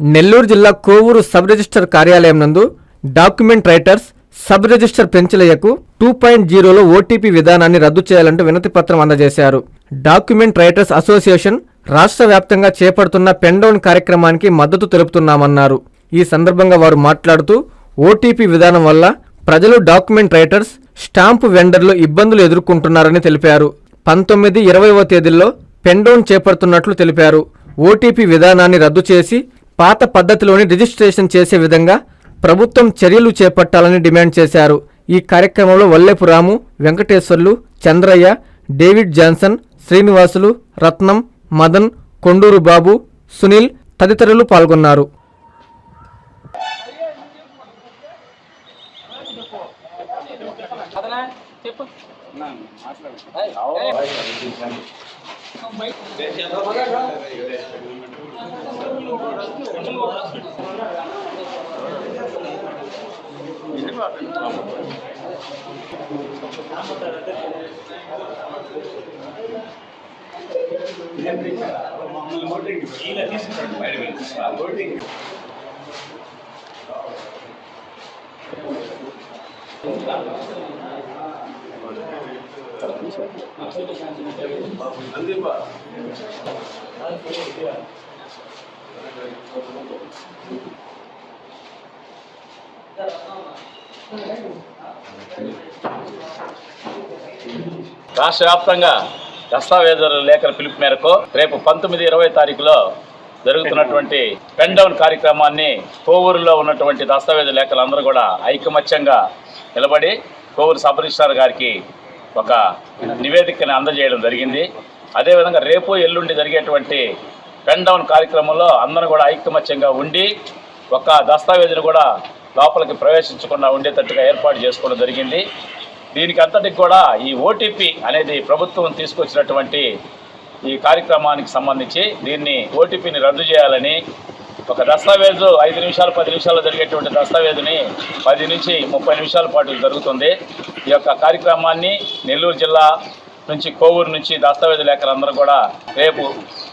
నెల్లూరు జిల్లా Kovur sub register కార్యాలయం నందు డాక్యుమెంట్ రైటర్స్ సబ్ రిజిస్టర్ పెంచలయ్యకు 2.0లో ఓటీపీ విధానాన్ని రద్దు చేయాలంటూ వినతి పత్రం అందజేశారు. డాక్యుమెంట్ రైటర్స్ అసోసియేషన్ రాష్ట్ర వ్యాప్తంగా చేపడుతున్న పెన్డౌన్ కార్యక్రమానికి మద్దతు తెలుపుతున్నామన్నారు. ఈ సందర్భంగా వారు మాట్లాడుతూ ఓటీపీ విధానం వల్ల ప్రజలు డాక్యుమెంట్ రైటర్స్, స్టాంపు వెండర్లు ఇబ్బందులు ఎదుర్కొంటున్నారని తెలిపారు. 19, 20వ తేదీల్లో పెన్డౌన్ చేపడుతున్నట్లు తెలిపారు. ఓటీపీ విధానాన్ని రద్దు చేసి పాత పద్ధతిలోని రిజిస్ట్రేషన్ చేసే విధంగా ప్రభుత్వం చర్యలు చేపట్టాలని డిమాండ్ చేశారు. ఈ కార్యక్రమంలో వల్లేపు రాము, వెంకటేశ్వర్లు, చంద్రయ్య, డేవిడ్ జాన్సన్, శ్రీనివాసులు, రత్నం, మదన్, కొండూరు బాబు, సునీల్ తదితరులు పాల్గొన్నారు. రాష్ట్ర వ్యాప్తంగా దస్తావేజుల లేఖల పిలుపు మేరకు రేపు 19, 20 తారీఖులో జరుగుతున్నటువంటి పెన్ డౌన్ కార్యక్రమాన్ని కోవూరులో ఉన్నటువంటి దస్తావేజు లేఖలందరూ కూడా ఐకమత్యంగా నిలబడి కోవూరు సబ్ రిజిస్ట్రార్ గారికి ఒక నివేదికను అందజేయడం జరిగింది. అదేవిధంగా రేపు ఎల్లుండి జరిగేటువంటి పెన్ డౌన్ కార్యక్రమంలో అందరూ కూడా ఐకమత్యంగా ఉండి ఒక దస్తావేజును కూడా లోపలికి ప్రవేశించకుండా ఉండేటట్టుగా ఏర్పాటు చేసుకోవడం జరిగింది. దీనికి అంతటికి కూడా ఈ ఓటీపీ అనేది ప్రభుత్వం తీసుకొచ్చినటువంటి ఈ కార్యక్రమానికి సంబంధించి దీన్ని ఓటీపీని రద్దు చేయాలని, ఒక దస్తావేజు 5 నిమిషాలు 10 నిమిషాల్లో జరిగేటువంటి దస్తావేజుని 10 నుంచి 30 నిమిషాల పాటు జరుగుతుంది. ఈ యొక్క కార్యక్రమాన్ని నెల్లూరు జిల్లా నుంచి, కోవూరు నుంచి దస్తావేజు లేఖలందరూ కూడా రేపు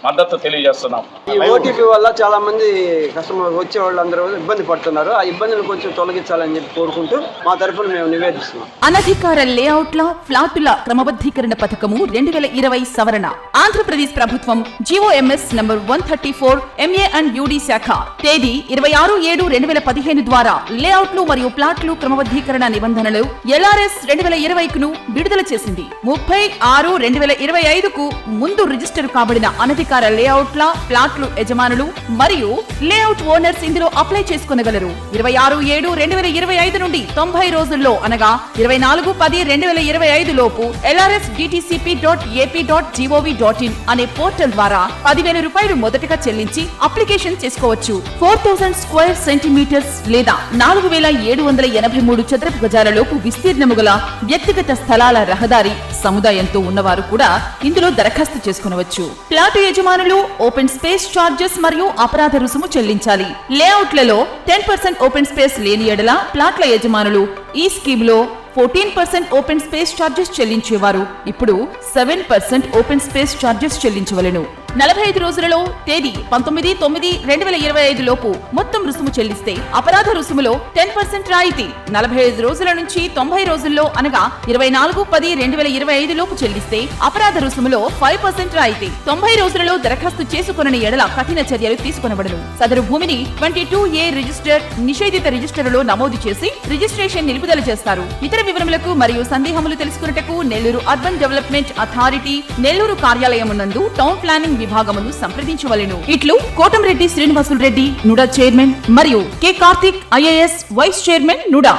మద్దతు తెలియజేస్తున్నాం. ఈ ఓటీపీ వల్ల చాలా మంది కస్టమర్ వచ్చే వాళ్ళందరూ ఇబ్బంది పడుతున్నారు. ఆ ఇబ్బందులు కొంచెం తొలగించాలని చెప్పి కోరుకుంటూ మా తరఫున మేము నివేదిస్తున్నాం. అనధికార లేఅవుట్ల, ఫ్లాటుల క్రమబద్ధీకరణ పథకము 2020 సవరణ. ఆంధ్రప్రదేశ్ ప్రభుత్వం GOMS number 134 MA and UD శాఖ తేదీ 26/7/2015 ద్వారా లేఅవుట్లు మరియు ప్లాట్లు క్రమబద్ధీకరణ నిబంధనలు LRS 2020ను విడుదల చేసింది. 30/6/2025కు ముందు రిజిస్టర్ కాబడిన అనధికార లేఅవుట్ల, ప్లాట్లు యజమానులు మరియు లేఅవుట్ ఓనర్స్ ఇందులో అప్లై చేసుకొనగలరు. 26/7/2025 నుండి 90 రోజుల్లో అనగా 24/10/2025 లోపు lrsdtcp.ap.gov.in అనే పోర్టల్ ద్వారా 10,000 రూపాయలు మొదటగా చెల్లించి అప్లికేషన్ చేసుకోవచ్చు. 4000 స్క్వేర్ సెంటీమీటర్స్ లేదా 4,783 చదరపు గజాల లోపు విస్తీర్ణము గల వ్యక్తిగత స్థలాల రహదారి సముదాయంతో ఉన్నవారు కూడా ఇందులో దరఖాస్తు చేసుకునవచ్చు. ప్లాటు యజమానులు ఓపెన్ స్పేస్ చార్జెస్ మరియు అపరాధ రుసుము చెల్లించాలి. లేఅవుట్లలో 10% ఓపెన్ స్పేస్ లేని ఎడల ప్లాట్ల యజమానులు ఈ స్కీమ్లో 14% ఓపెన్ స్పేస్ చార్జెస్ చెల్లించేవారు ఇప్పుడు 7% ఓపెన్ స్పేస్ చార్జెస్ చెల్లించవలెను. 45 రోజులలో తేదీ 19/9/2025 లోపు మొత్తం రుసుము చెల్లిస్తే అపరాధ రుసుములో 10% రాయితీ. 45 రోజుల నుంచి 90 రోజుల్లో అనగా 24/10/2025 లోపు చెల్లిస్తే అపరాధ రుసుములో 5% రాయితీ. 90 రోజులలో దరఖాస్తు చేసుకొనని ఎడల కఠిన చర్యలు తీసుకొనబడును. సదరు భూమిని 22A రిజిస్టర్ నిషేధిత రిజిస్టరులో నమోదు చేసి రిజిస్ట్రేషన్ నిలుపుదల చేస్తారు. ఇతర వివరములకు మరియు సందేహములు తెలుసుకున్నటకు Nellore urban development authority Nellore కార్యాలయం నందు టౌన్ ప్లానింగ్ విభాగమును సంప్రదించవలెను. ఇట్లు కోటంరెడ్డి శ్రీనివాసులు రెడ్డి, నుడా చైర్మన్, మరియు K Karthik IAS vice chairman, NUDA.